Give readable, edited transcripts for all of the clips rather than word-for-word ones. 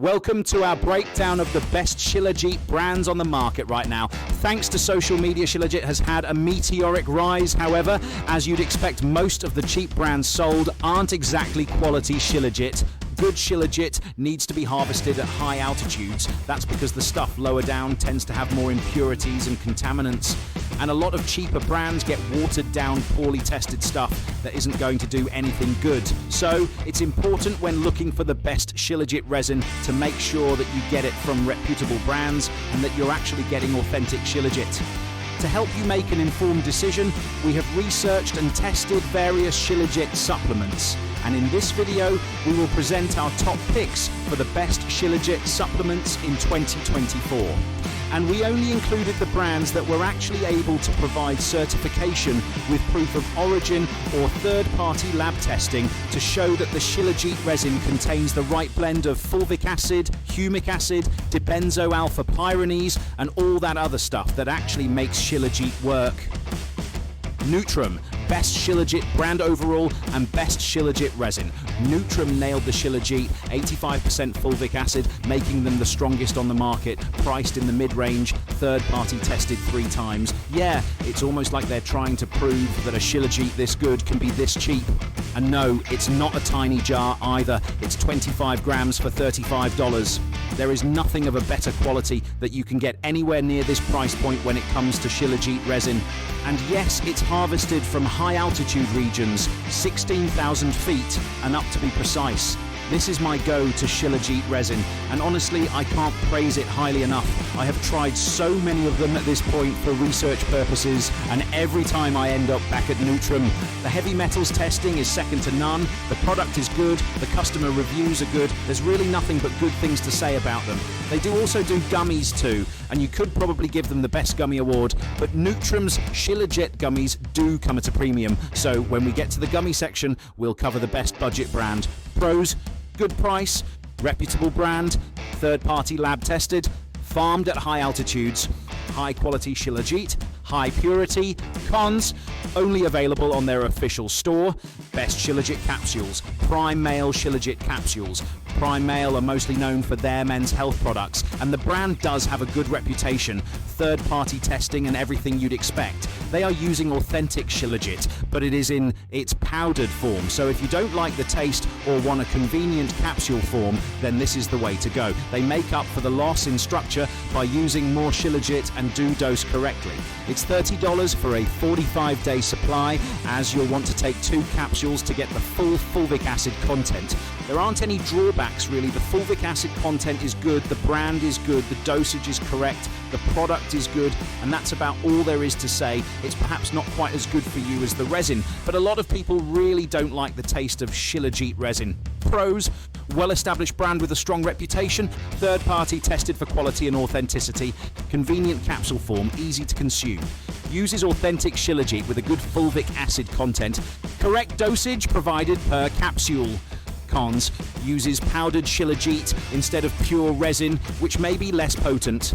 Welcome to our breakdown of the best Shilajit brands on the market right now. Thanks to social media, Shilajit has had a meteoric rise. However, as you'd expect, most of the cheap brands sold aren't exactly quality Shilajit. Good Shilajit needs to be harvested at high altitudes. That's because the stuff lower down tends to have more impurities and contaminants. And a lot of cheaper brands get watered down, poorly tested stuff that isn't going to do anything good. So it's important when looking for the best Shilajit resin to make sure that you get it from reputable brands and that you're actually getting authentic Shilajit. To help you make an informed decision, we have researched and tested various Shilajit supplements. And in this video, we will present our top picks for the best Shilajit supplements in 2024. And we only included the brands that were actually able to provide certification with proof of origin or third-party lab testing to show that the Shilajit resin contains the right blend of fulvic acid, humic acid, dibenzo alpha pyranese, and all that other stuff that actually makes Shilajit work. Nootrum, best Shilajit brand overall and best Shilajit resin. Nootrum nailed the Shilajit, 85% fulvic acid, making them the strongest on the market, priced in the mid-range, third-party tested 3 times. Yeah, it's almost like they're trying to prove that a Shilajit this good can be this cheap. And no, it's not a tiny jar either. It's 25 grams for $35. There is nothing of a better quality that you can get anywhere near this price point when it comes to Shilajit resin. And yes, it's harvested from high altitude regions, 16,000 feet and up to be precise. This is my go-to Shilajit resin, and honestly, I can't praise it highly enough. I have tried so many of them at this point for research purposes, and every time I end up back at Nootrum. The heavy metals testing is second to none, the product is good, the customer reviews are good, there's really nothing but good things to say about them. They do also do gummies too, and you could probably give them the best gummy award, but Nootrum's Shilajit gummies do come at a premium, so when we get to the gummy section, we'll cover the best budget brand. Pros: good price, reputable brand, third-party lab tested, farmed at high altitudes, high quality Shilajit, high purity. Cons: only available on their official store. Best Shilajit capsules, Prime Male Shilajit capsules. Prime Male are mostly known for their men's health products, and the brand does have a good reputation, third-party testing and everything you'd expect. They are using authentic Shilajit, but it is in its powdered form, so if you don't like the taste or want a convenient capsule form, then this is the way to go. They make up for the loss in structure by using more Shilajit and do dose correctly. It's $30 for a 45-day supply, as you'll want to take 2 capsules to get the full fulvic acid content. There aren't any drawbacks really. The fulvic acid content is good, the brand is good, the dosage is correct, the product is good, and that's about all there is to say. It's perhaps not quite as good for you as the resin, but a lot of people really don't like the taste of Shilajit resin. Pros: well-established brand with a strong reputation, third-party tested for quality and authenticity, convenient capsule form, easy to consume, uses authentic Shilajit with a good fulvic acid content, correct dosage provided per capsule. Cons: uses powdered Shilajit instead of pure resin, which may be less potent.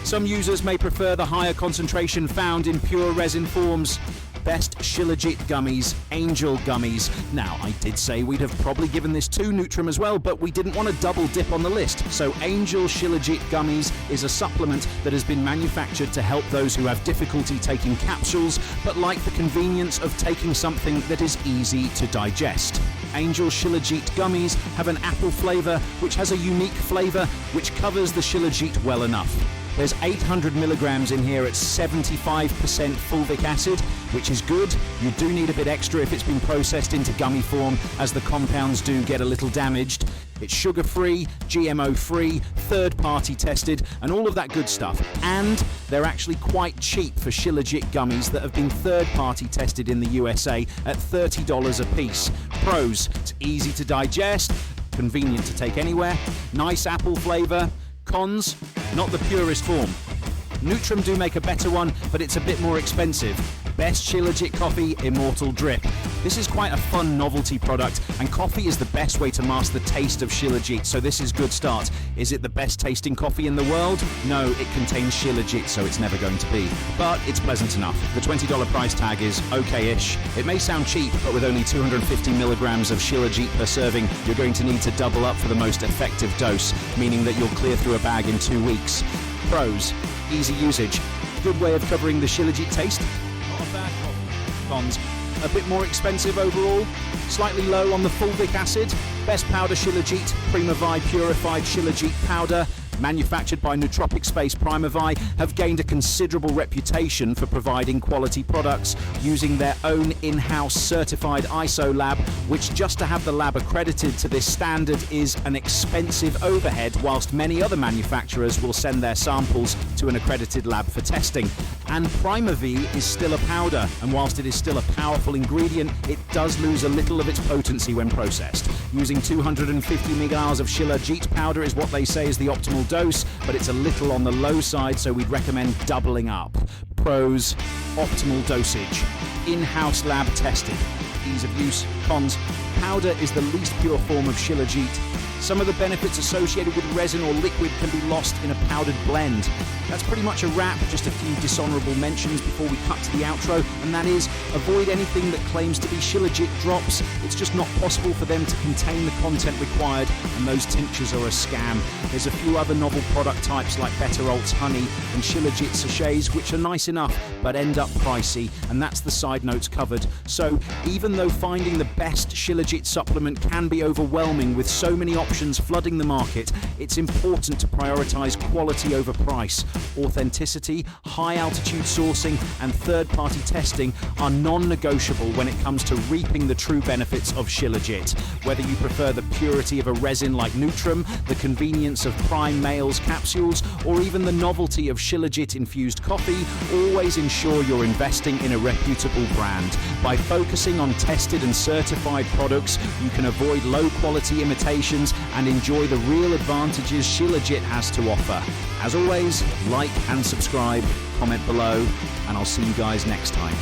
Some users may prefer the higher concentration found in pure resin forms. Best Shilajit gummies, Angel gummies. Now, I did say we'd have probably given this to Nootrum as well, but we didn't want to double dip on the list. So Angel Shilajit gummies is a supplement that has been manufactured to help those who have difficulty taking capsules, but like the convenience of taking something that is easy to digest. Angel Shilajit gummies have an apple flavor, which has a unique flavor, which covers the Shilajit well enough. There's 800 milligrams in here at 75% fulvic acid, which is good. You do need a bit extra if it's been processed into gummy form, as the compounds do get a little damaged. It's sugar-free, GMO-free, third-party tested, and all of that good stuff. And they're actually quite cheap for Shilajit gummies that have been third-party tested in the USA at $30 a piece. Pros: it's easy to digest, convenient to take anywhere, nice apple flavor. Cons: not the purest form. Nootrum do make a better one, but it's a bit more expensive. Best Shilajit coffee, Immortal Drip. This is quite a fun novelty product, and coffee is the best way to master the taste of Shilajit, so this is a good start. Is it the best tasting coffee in the world? No, it contains Shilajit, so it's never going to be. But it's pleasant enough. The $20 price tag is okay-ish. It may sound cheap, but with only 250 milligrams of Shilajit per serving, you're going to need to double up for the most effective dose, meaning that you'll clear through a bag in 2 weeks. Pros: easy usage, good way of covering the Shilajit taste, not a bad coffee. Cons: a bit more expensive overall, slightly low on the fulvic acid. Best powder Shilajit, PrimaVie Purified Shilajit powder, manufactured by nootropic space PrimaVie, have gained a considerable reputation for providing quality products using their own in-house certified ISO lab, which just to have the lab accredited to this standard is an expensive overhead, whilst many other manufacturers will send their samples to an accredited lab for testing. And PrimaVie is still a powder, and whilst it is still a powerful ingredient, it does lose a little of its potency when processed. Using 250 mg of Shilajit powder is what they say is the optimal dose, but it's a little on the low side, so we'd recommend doubling up. Pros: optimal dosage, in-house lab tested, ease of use. Cons: powder is the least pure form of Shilajit. Some of the benefits associated with resin or liquid can be lost in a powdered blend. That's pretty much a wrap. Just a few dishonorable mentions before we cut to the outro, and that is, avoid anything that claims to be Shilajit drops. It's just not possible for them to contain the content required, and those tinctures are a scam. There's a few other novel product types like Better Alt's Honey and Shilajit sachets, which are nice enough but end up pricey, and that's the side notes covered. So even though finding the best Shilajit supplement can be overwhelming with so many options flooding the market, it's important to prioritize quality over price. Authenticity, high altitude sourcing, and third-party testing are non-negotiable when it comes to reaping the true benefits of Shilajit. Whether you prefer the purity of a resin like Nootrum, the convenience of Prime Male's capsules, or even the novelty of Shilajit-infused coffee, always ensure you're investing in a reputable brand. By focusing on tested and certified products, you can avoid low-quality imitations and enjoy the real advantages Shilajit has to offer. As always, like and subscribe, comment below, and I'll see you guys next time.